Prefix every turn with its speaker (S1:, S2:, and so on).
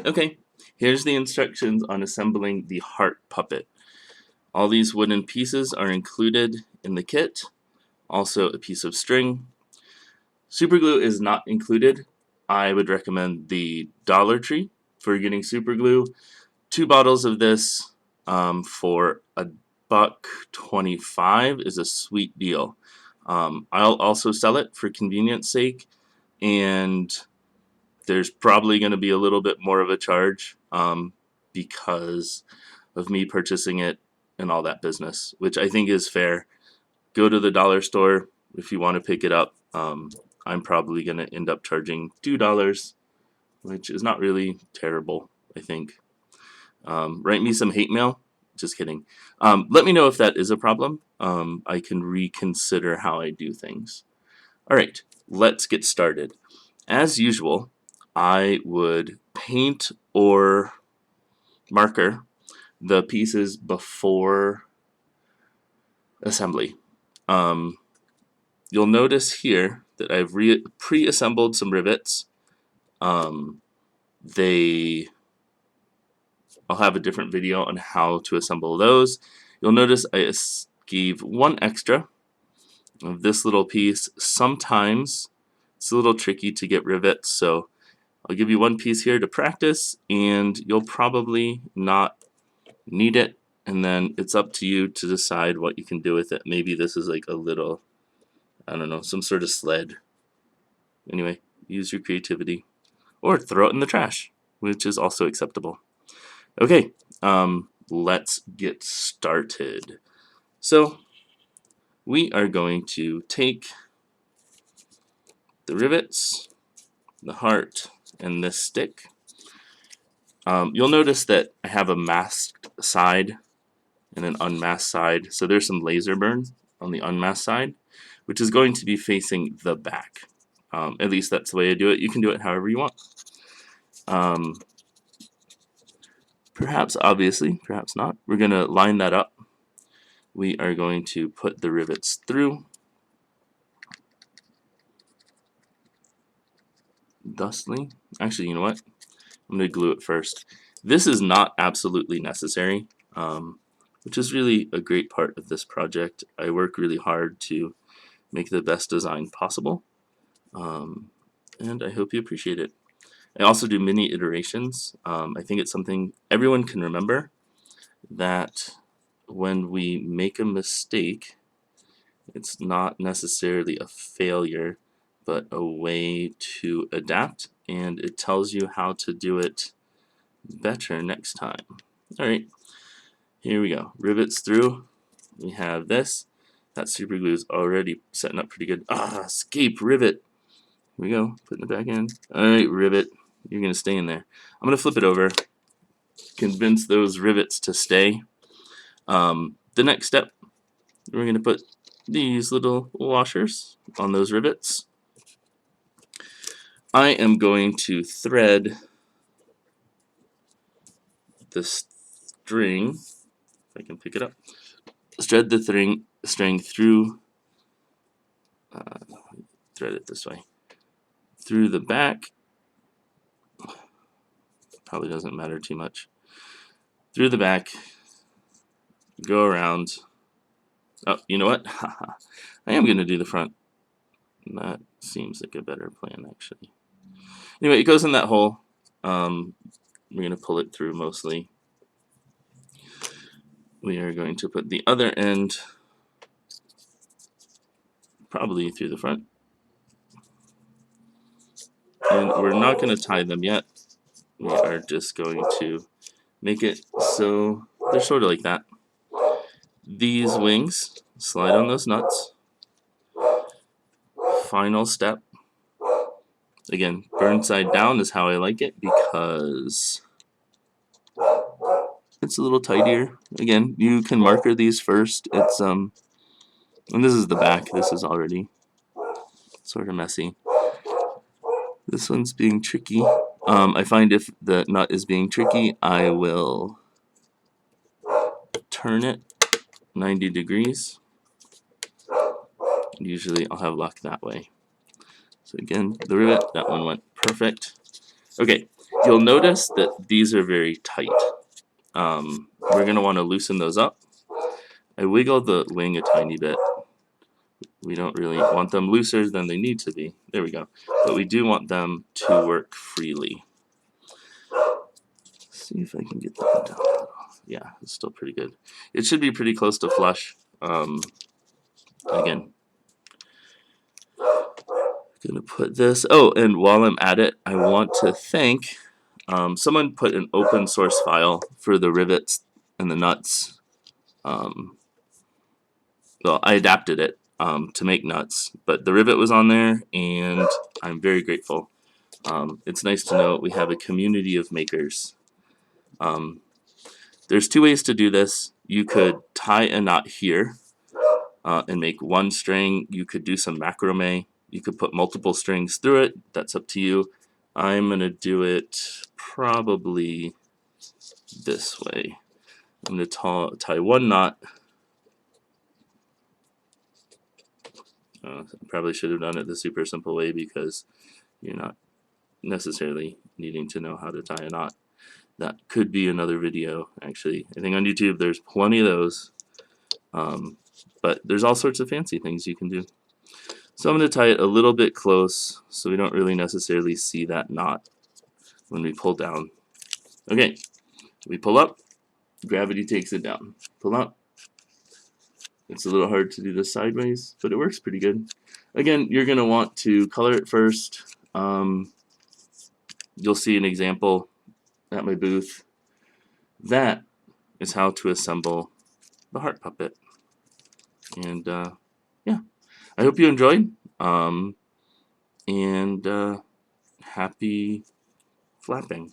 S1: Okay, here's the instructions on assembling the heart puppet. All these wooden pieces are included in the kit, also a piece of string. Super glue is not included. I would recommend the Dollar Tree for getting super glue. 2 bottles of this for $1.25 is a sweet deal. I'll also sell it for convenience sake, and there's probably going to be a little bit more of a charge because of me purchasing it and all that business, which I think is fair. Go to the dollar store if you want to pick it up. I'm probably going to end up charging $2, which is not really terrible, I think. Write me some hate mail. Just kidding. Let me know if that is a problem. I can reconsider how I do things. All right, let's get started. As usual, I would paint or marker the pieces before assembly. Um, you'll notice here that I've pre-assembled some rivets. Um, they I'll have a different video on how to assemble those. You'll notice I gave one extra of this little piece. Sometimes it's a little tricky to get rivets, so I'll give you one piece here to practice, and you'll probably not need it, and then it's up to you to decide what you can do with it. Maybe this is like a little, I don't know, some sort of sled. Anyway, use your creativity. Or throw it in the trash, which is also acceptable. Okay, let's get started. So, we are going to take the rivets, the heart, and this stick. You'll notice that I have a masked side and an unmasked side, so there's some laser burn on the unmasked side, which is going to be facing the back. At least that's the way I do it. You can do it however you want. Perhaps, obviously, perhaps not. We're going to line that up. We are going to put the rivets through. Thusly. Actually, you know what? I'm going to glue it first. This is not absolutely necessary, which is really a great part of this project. I work really hard to make the best design possible, and I hope you appreciate it. I also do mini iterations. I think it's something everyone can remember, that when we make a mistake, it's not necessarily a failure, but a way to adapt, and it tells you how to do it better next time. Alright, here we go. Rivets through. We have this. That super glue is already setting up pretty good. Escape rivet. Here we go. Putting it back in. Alright, rivet. You're going to stay in there. I'm going to flip it over. Convince those rivets to stay. The next step, we're going to put these little washers on those rivets. I am going to thread the string, if I can pick it up, thread the string through, thread it this way, through the back, probably doesn't matter too much, through the back, go around, oh, you know what, I am going to do the front. That seems like a better plan, actually. Anyway, it goes in that hole. We're going to pull it through mostly. We are going to put the other end probably through the front. And we're not going to tie them yet. We are just going to make it so they're sort of like that. These wings, slide on those nuts. Final step. Again, burn side down is how I like it because it's a little tidier. Again, you can marker these first. It's and this is the back. This is already sort of messy. This one's being tricky. I find if the nut is being tricky, I will turn it 90 degrees. Usually I'll have luck that way. So again, the rivet, that one went perfect. Okay, You'll notice that these are very tight. We're going to want to loosen those up. I wiggle the wing a tiny bit. We don't really want them looser than they need to be. There we go. But we do want them to work freely. Let's see if I can get that down. Yeah, it's still pretty good. It should be pretty close to flush. Again, gonna put this. Oh, and while I'm at it, I want to thank someone put an open source file for the rivets and the nuts. Well, I adapted it to make nuts, but the rivet was on there, and I'm very grateful. It's nice to know we have a community of makers. There's two ways to do this. You could tie a knot here and make one string. You could do some macrame. You could put multiple strings through it. That's up to you. I'm going to do it probably this way. I'm going to tie one knot. Probably should have done it the super simple way because you're not necessarily needing to know how to tie a knot. That could be another video, actually. I think on YouTube there's plenty of those, but there's all sorts of fancy things you can do. So I'm going to tie it a little bit close so we don't really necessarily see that knot when we pull down. Okay, we pull up, gravity takes it down. Pull up. It's a little hard to do this sideways, but it works pretty good. Again, you're going to want to color it first. You'll see an example at my booth. That is how to assemble the heart puppet. And yeah, I hope you enjoyed. And happy flapping.